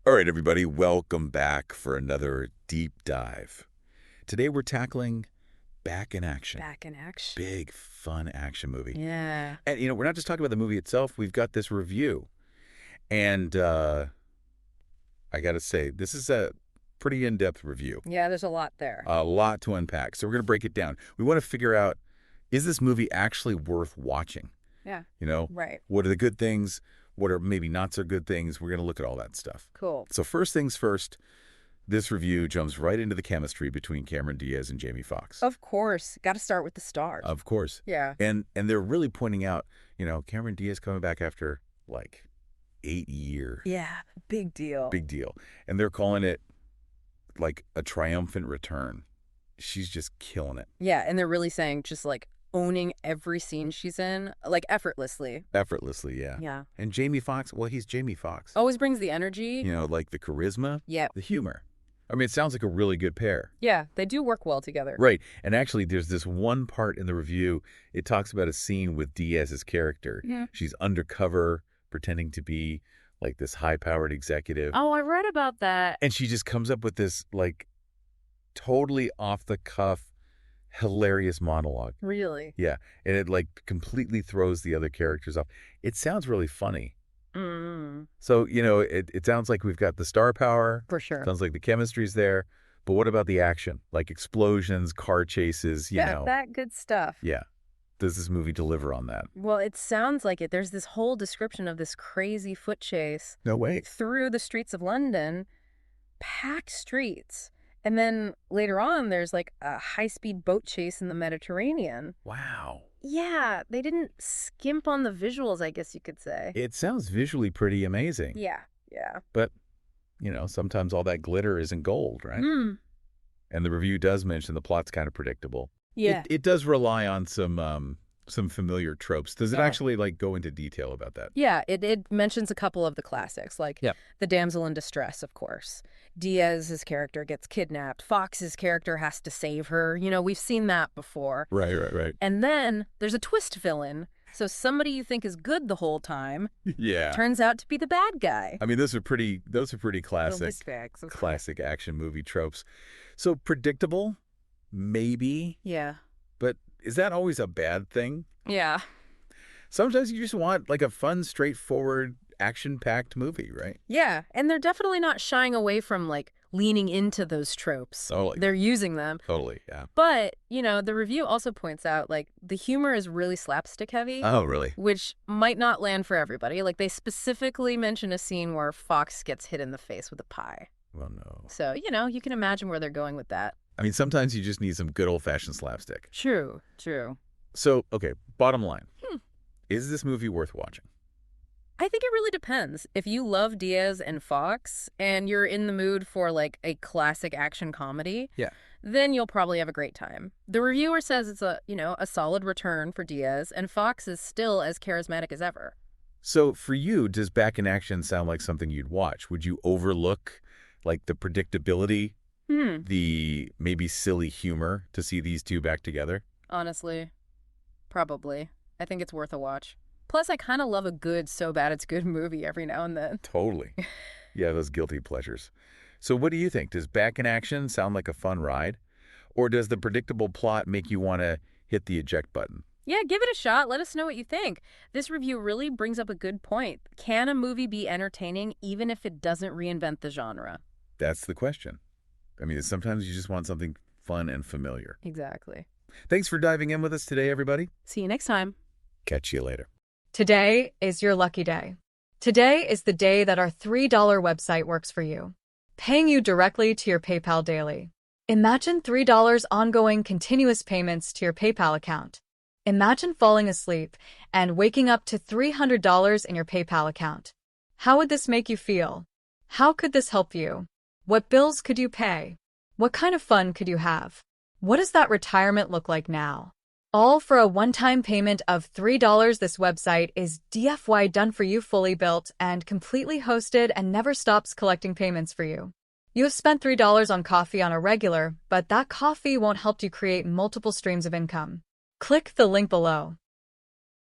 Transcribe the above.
All right, everybody, welcome back for another deep dive. Today we're tackling Back in Action. Back in Action. Big, fun action movie. Yeah. And, we're not just talking about the movie itself. We've got this review. And I got to say, this is a pretty in-depth review. Yeah, there's a lot there. A lot to unpack. So we're going to break it down. We want to figure out, is this movie actually worth watching? Yeah. Right. What are the good things? What are maybe not so good things? We're going to look at all that stuff. Cool. So first things first, this review jumps right into the chemistry between Cameron Diaz and Jamie Foxx. Of course. Got to start with the stars. Of course. Yeah. And they're really pointing out, Cameron Diaz coming back after, 8 years. Yeah. Big deal. Big deal. And they're calling it, a triumphant return. She's just killing it. Yeah, and they're really saying just, owning every scene she's in, effortlessly. Effortlessly, yeah. Yeah. And Jamie Foxx, well, he's Jamie Foxx. Always brings the energy. The charisma. Yeah. The humor. I mean, it sounds like a really good pair. Yeah, they do work well together. Right. And actually, there's this one part in the review, it talks about a scene with Diaz's character. Yeah. She's undercover, pretending to be, this high-powered executive. Oh, I read about that. And she just comes up with this, totally off-the-cuff, hilarious monologue. Really? Yeah. And it, completely throws the other characters off. It sounds really funny. Mm. So, it sounds like we've got the star power. For sure. Sounds like the chemistry's there. But what about the action? Explosions, car chases, that good stuff. Yeah. Does this movie deliver on that? Well, it sounds like it. There's this whole description of this crazy foot chase. No way. Through the streets of London, packed streets. And then later on, there's a high-speed boat chase in the Mediterranean. Wow. Yeah, they didn't skimp on the visuals, I guess you could say. It sounds visually pretty amazing. Yeah. But, sometimes all that glitter isn't gold, right? Mm. And the review does mention the plot's kind of predictable. Yeah. It does rely on some familiar tropes. Does it actually, go into detail about that? Yeah, it mentions a couple of the classics, the damsel in distress, of course. Diaz's character gets kidnapped. Fox's character has to save her. We've seen that before. Right. And then there's a twist villain. So somebody you think is good the whole time turns out to be the bad guy. I mean, those are pretty classic action movie tropes. So predictable, maybe. Yeah. But is that always a bad thing? Yeah. Sometimes you just want a fun, straightforward, action-packed movie, right? Yeah, and they're definitely not shying away from leaning into those tropes. Totally. They're using them. Totally, yeah. But, the review also points out the humor is really slapstick heavy. Oh, really? Which might not land for everybody. They specifically mention a scene where Fox gets hit in the face with a pie. Well, no. So, you can imagine where they're going with that. I mean, sometimes you just need some good old-fashioned slapstick. True. So, okay, bottom line. Is this movie worth watching? I think it really depends. If you love Diaz and Foxx and you're in the mood for a classic action comedy, then you'll probably have a great time. The reviewer says it's a solid return for Diaz, and Foxx is still as charismatic as ever. So for you, does Back in Action sound like something you'd watch? Would you overlook the predictability, the maybe silly humor to see these two back together? Honestly, probably. I think it's worth a watch. Plus, I kind of love a good, so bad it's good movie every now and then. Totally. Yeah, those guilty pleasures. So what do you think? Does Back in Action sound like a fun ride? Or does the predictable plot make you want to hit the eject button? Yeah, give it a shot. Let us know what you think. This review really brings up a good point. Can a movie be entertaining even if it doesn't reinvent the genre? That's the question. I mean, sometimes you just want something fun and familiar. Exactly. Thanks for diving in with us today, everybody. See you next time. Catch you later. Today is your lucky day. Today is the day that our $3 website works for you, paying you directly to your PayPal daily. Imagine $3 ongoing continuous payments to your PayPal account. Imagine falling asleep and waking up to $300 in your PayPal account. How would this make you feel? How could this help you? What bills could you pay? What kind of fun could you have? What does that retirement look like now? All for a one-time payment of $3. This website is DFY done for you, fully built and completely hosted, and never stops collecting payments for you. You have spent $3 on coffee on a regular, but that coffee won't help you create multiple streams of income. Click the link below.